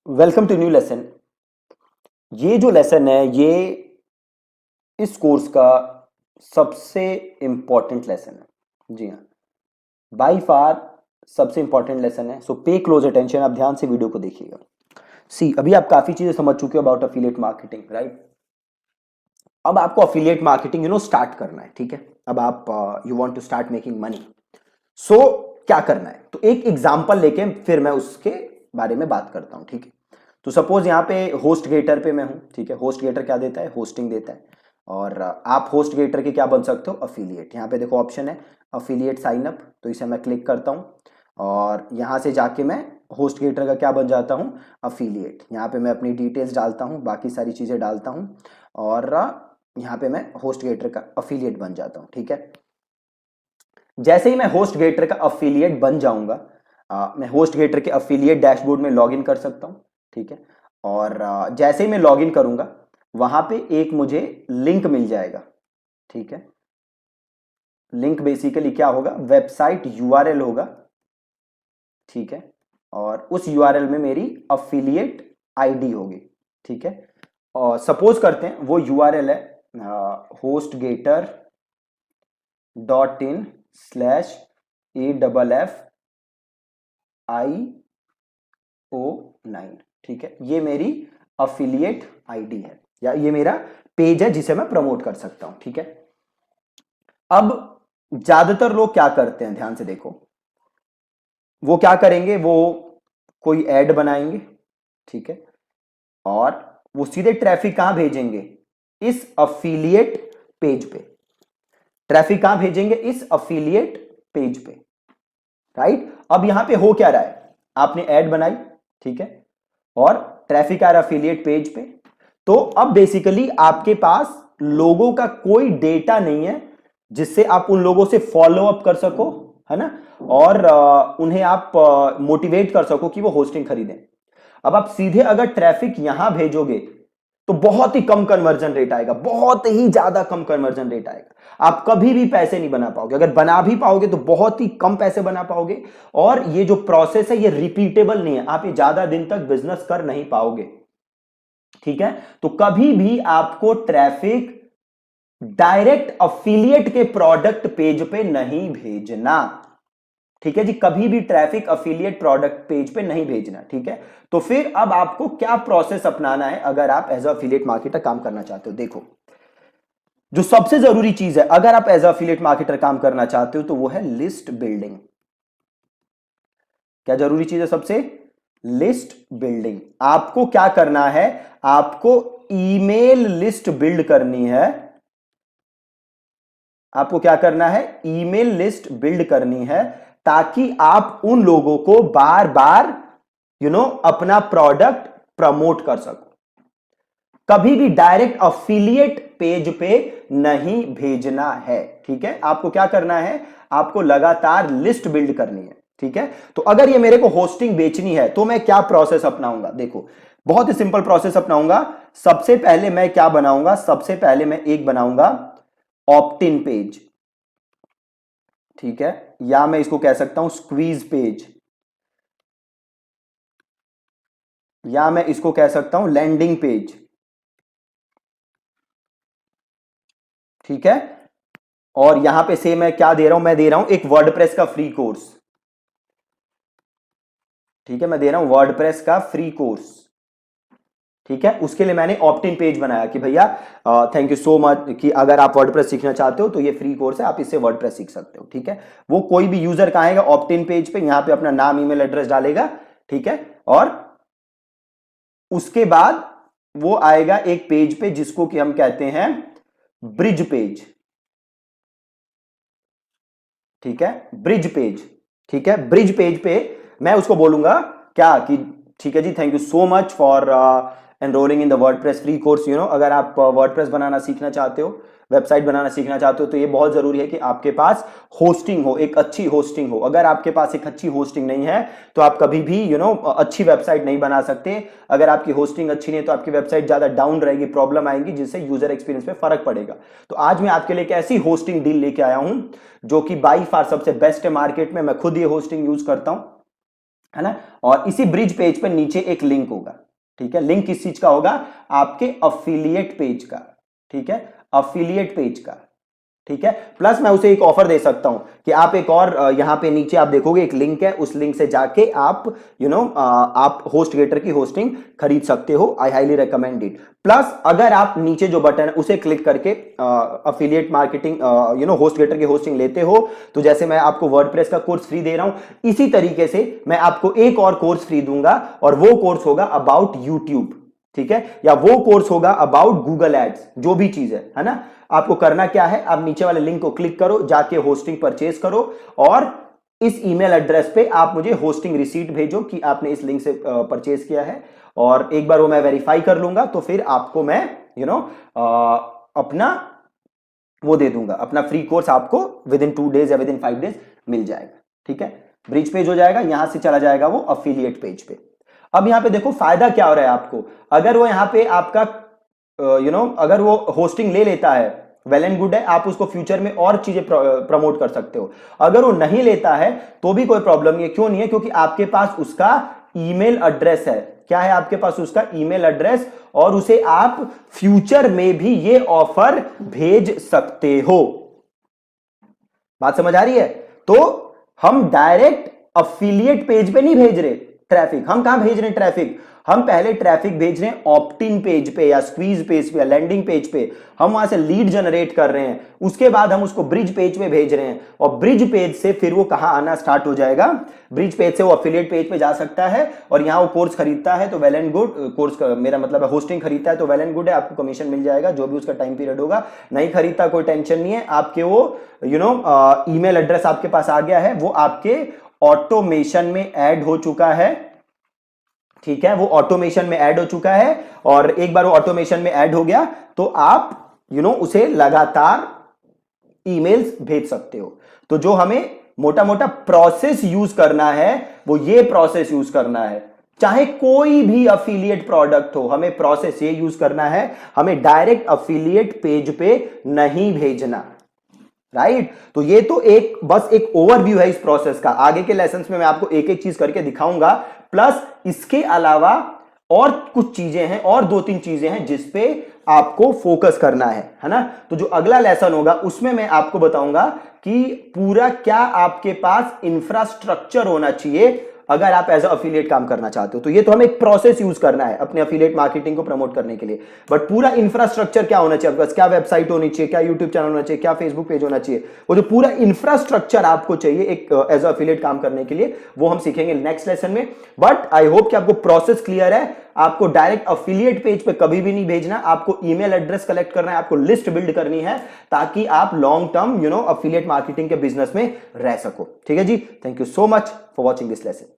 Welcome to new lesson. ये जो lesson है ये इस कोर्स का सबसे इंपॉर्टेंट लेसन है। जी हाँ, बाई फार सबसे इंपॉर्टेंट लेसन है। सो पे क्लोज अटेंशन, आप ध्यान से वीडियो को देखिएगा। सी, अभी आप काफी चीजें समझ चुके हो अबाउट अफिलिएट मार्केटिंग, राइट? अब आपको अफिलिएट मार्केटिंग स्टार्ट करना है, ठीक है? अब आप you want to start making money. So क्या करना है, तो एक एग्जांपल लेके फिर मैं उसके बारे में बात करता हूं, ठीक है? तो सपोज यहाँ पे होस्ट गेटर पे मैं हूं, ठीक है? होस्ट गेटर क्या देता है? होस्टिंग देता है। और आप होस्ट गेटर के क्या बन सकते हो? अफिलिएट। यहाँ पे देखो ऑप्शन है अफिलिएट साइन अप, तो इसे मैं क्लिक करता हूं और यहां से जाके मैं होस्ट गेटर का क्या बन जाता हूं? अफिलिएट। यहाँ पे मैं अपनी डिटेल्स डालता हूं, बाकी सारी चीजें डालता हूं और यहाँ पे मैं होस्ट गेटर का अफिलिएट बन जाता हूं, ठीक है? जैसे ही मैं होस्ट गेटर का अफिलिएट बन जाऊंगा, मैं होस्ट गेटर के अफिलिएट डैशबोर्ड में लॉगिन कर सकता हूं, ठीक है? और जैसे ही मैं लॉगिन करूंगा वहां पे एक मुझे लिंक मिल जाएगा, ठीक है? लिंक बेसिकली क्या होगा? वेबसाइट यूआरएल होगा, ठीक है? और उस यूआरएल में मेरी अफिलिएट आईडी होगी, ठीक है? और सपोज करते हैं वो यूआरएल है hostgator .in/AFFIO9, ठीक है? ये मेरी अफिलिएट आईडी है या ये मेरा पेज है जिसे मैं प्रमोट कर सकता हूं, ठीक है? अब ज्यादातर लोग क्या करते हैं, ध्यान से देखो। वो क्या करेंगे, वो कोई ऐड बनाएंगे, ठीक है? और वो सीधे ट्रैफिक कहां भेजेंगे? इस अफिलिएट पेज पे। ट्रैफिक कहां भेजेंगे? इस अफिलिएट पेज पे, राइट? अब यहां पे हो क्या रहा है? आपने ऐड बनाई, ठीक है? और ट्रैफिक आ रहा अफिलिएट पेज पे। तो अब बेसिकली आपके पास लोगों का कोई डेटा नहीं है जिससे आप उन लोगों से फॉलो अप कर सको, है ना? और उन्हें आप मोटिवेट कर सको कि वो होस्टिंग खरीदें। अब आप सीधे अगर ट्रैफिक यहां भेजोगे तो बहुत ही कम कन्वर्जन रेट आएगा, बहुत ही ज्यादा कम कन्वर्जन रेट आएगा। आप कभी भी पैसे नहीं बना पाओगे। अगर बना भी पाओगे तो बहुत ही कम पैसे बना पाओगे। और ये जो प्रोसेस है ये रिपीटेबल नहीं है, आप ये ज्यादा दिन तक बिजनेस कर नहीं पाओगे, ठीक है? तो कभी भी आपको ट्रैफिक डायरेक्ट अफिलिएट के प्रोडक्ट पेज पे नहीं भेजना, ठीक है जी? कभी भी ट्रैफिक अफिलिएट प्रोडक्ट पेज पे नहीं भेजना, ठीक है? तो फिर अब आपको क्या प्रोसेस अपनाना है अगर आप एज अफिलिएट मार्केटर काम करना चाहते हो? देखो, जो सबसे जरूरी चीज है अगर आप एज अफिलिएट मार्केटर काम करना चाहते हो तो वो है लिस्ट बिल्डिंग। क्या जरूरी चीज है सबसे? List building. आपको क्या करना है? आपको ईमेल लिस्ट बिल्ड करनी है। आपको क्या करना है? ईमेल लिस्ट बिल्ड करनी है ताकि आप उन लोगों को बार बार अपना प्रोडक्ट प्रमोट कर सको। कभी भी डायरेक्ट अफिलिएट पेज पे नहीं भेजना है, ठीक है? आपको क्या करना है? आपको लगातार लिस्ट बिल्ड करनी है, ठीक है? तो अगर ये मेरे को होस्टिंग बेचनी है तो मैं क्या प्रोसेस अपनाऊंगा? देखो, बहुत ही सिंपल प्रोसेस अपनाऊंगा। सबसे पहले मैं क्या बनाऊंगा? सबसे पहले मैं एक बनाऊंगा ऑप्ट इन पेज, ठीक है? या मैं इसको कह सकता हूं स्क्वीज पेज, या मैं इसको कह सकता हूं लैंडिंग पेज, ठीक है? और यहां पे से मैं क्या दे रहा हूं? मैं दे रहा हूं एक वर्डप्रेस का फ्री कोर्स, ठीक है? मैं दे रहा हूं वर्डप्रेस का फ्री कोर्स, ठीक है? उसके लिए मैंने ऑप्ट इन पेज बनाया कि भैया थैंक यू सो मच कि अगर आप वर्डप्रेस सीखना चाहते हो तो ये फ्री कोर्स है, आप इससे वर्डप्रेस सीख सकते हो, ठीक है? वो कोई भी यूजर कहां आएगा? ऑप्ट इन पेज पे, यहां पे अपना नाम ईमेल एड्रेस डालेगा, ठीक है? और उसके बाद वो आएगा एक पेज पे जिसको कि हम कहते हैं ब्रिज पेज, ठीक है? ब्रिज पेज, ठीक है? ब्रिज पेज पे मैं उसको बोलूंगा क्या कि ठीक है जी, thank you so much for enrolling in the WordPress free course. अगर आप वर्डप्रेस बनाना सीखना चाहते हो, वेबसाइट बनाना सीखना चाहते हो, तो ये बहुत जरूरी है कि आपके पास होस्टिंग हो, एक अच्छी होस्टिंग हो। अगर आपके पास एक अच्छी होस्टिंग नहीं है तो आप कभी भी अच्छी वेबसाइट नहीं बना सकते। अगर आपकी होस्टिंग अच्छी नहीं है तो आपकी वेबसाइट ज्यादा डाउन रहेगी, प्रॉब्लम आएगी, जिससे यूजर एक्सपीरियंस पे फर्क पड़ेगा। तो आज मैं आपके लिए एक ऐसी होस्टिंग डील लेके आया हूं जो कि बाई फार सबसे बेस्ट है मार्केट में। मैं खुद ये होस्टिंग यूज करता हूं है ना। और इसी ब्रिज पेज पे नीचे एक लिंक होगा, ठीक है। लिंक किस चीज का होगा? आपके अफिलिएट पेज का, ठीक है, अफिलिएट पेज का, ठीक है। प्लस मैं उसे एक ऑफर दे सकता हूं कि आप एक और यहां पे नीचे आप देखोगे एक लिंक है, उस लिंक से जाके आप आप HostGator की होस्टिंग खरीद सकते हो। I highly recommend it. Plus अगर आप नीचे जो बटन है उसे क्लिक करके अफिलिएट मार्केटिंग HostGator की होस्टिंग लेते हो, तो जैसे मैं आपको वर्डप्रेस का कोर्स फ्री दे रहा हूं, इसी तरीके से मैं आपको एक और कोर्स फ्री दूंगा, और वो कोर्स होगा अबाउट यूट्यूब, ठीक है, या वो कोर्स होगा अबाउट गूगल एड्स, जो भी चीज है ना। आपको करना क्या है, आप नीचे वाले लिंक को क्लिक करो, जाके होस्टिंग परचेज करो, और इस ईमेल एड्रेस पे आप मुझे होस्टिंग रिसीट भेजो कि आपने इस लिंक से परचेज किया है, और एक बार वो मैं वेरीफाई कर लूंगा, तो फिर आपको मैं अपना वो दे दूंगा, अपना फ्री कोर्स आपको विद इन 2 डेज या विद इन 5 डेज मिल जाएगा, ठीक है। ब्रिज पेज हो जाएगा, यहां से चला जाएगा वो अफिलिएट पेज पे। अब यहां पे देखो फायदा क्या हो रहा है आपको, अगर वो यहां पे आपका अगर वो होस्टिंग ले लेता है, वेल एंड गुड है, आप उसको फ्यूचर में और चीजें प्रमोट कर सकते हो। अगर वो नहीं लेता है तो भी कोई प्रॉब्लम नहीं है। क्यों नहीं है? क्योंकि आपके पास उसका ईमेल एड्रेस है। क्या है आपके पास? उसका ईमेल एड्रेस, और उसे आप फ्यूचर में भी ये ऑफर भेज सकते हो। बात समझ आ रही है? तो हम डायरेक्ट अफिलिएट पेज पे नहीं भेज रहे ट्रैफिक। हम कहां भेज रहे हैं ट्रैफिक? हम पहले ट्रैफिक भेज रहे हैं ऑप्ट इन पेज पे या स्क्वीज पेज पे या लैंडिंग पेज पे। हम वहां से लीड जनरेट कर रहे हैं, उसके बाद हम उसको ब्रिज पेज पे भेज रहे हैं, और ब्रिज पेज से फिर वो कहां आना स्टार्ट हो जाएगा? ब्रिज पेज से वो अफिलिएट पेज पे जा सकता है, और यहां वो कोर्स खरीदता है तो वेल एंड गुड। कोर्स मेरा मतलब है होस्टिंग खरीदता है तो वेल एंड गुड है, आपको कमीशन मिल जाएगा जो भी उसका टाइम पीरियड होगा। नहीं खरीदता कोई टेंशन नहीं है, आपके वो ईमेल एड्रेस आपके पास आ गया है, वो आपके ऑटोमेशन में ऐड हो चुका है, ठीक है, वो ऑटोमेशन में ऐड हो चुका है। और एक बार वो ऑटोमेशन में ऐड हो गया तो आप उसे लगातार ईमेल्स भेज सकते हो। तो जो हमें मोटा मोटा प्रोसेस यूज करना है वो ये प्रोसेस यूज करना है। चाहे कोई भी अफिलिएट प्रोडक्ट हो, हमें प्रोसेस ये यूज करना है, हमें डायरेक्ट अफिलिएट पेज पे नहीं भेजना, राइट। तो ये तो बस एक ओवरव्यू है इस प्रोसेस का। आगे के लेसन्स में मैं आपको एक एक चीज करके दिखाऊंगा। प्लस इसके अलावा और कुछ चीजें हैं, और 2-3 चीजें हैं जिसपे आपको फोकस करना है ना। तो जो अगला लेसन होगा उसमें मैं आपको बताऊंगा कि पूरा क्या आपके पास इंफ्रास्ट्रक्चर होना चाहिए अगर आप एज अफिलिएट काम करना चाहते हो। तो ये तो हमें एक प्रोसेस यूज करना है अपने अफिलिएट मार्केटिंग को प्रमोट करने के लिए, बट पूरा इंफ्रास्ट्रक्चर क्या होना चाहिए आपके पास? क्या वेबसाइट होनी चाहिए, क्या यूट्यूब चैनल होना चाहिए, क्या फेसबुक पेज होना चाहिए, वो जो पूरा इंफ्रास्ट्रक्चर आपको चाहिए एक एज अफिलिएट काम करने के लिए, वो हम सीखेंगे नेक्स्ट लेसन में। बट आई होप कि आपको प्रोसेस क्लियर है। आपको डायरेक्ट अफिलिएट पेज पे कभी भी नहीं भेजना, आपको ईमेल एड्रेस कलेक्ट करना है, आपको लिस्ट बिल्ड करनी है, ताकि आप लॉन्ग टर्म अफिलिएट मार्केटिंग के बिजनेस में रह सको। ठीक है जी, thank you so much for watching this lesson.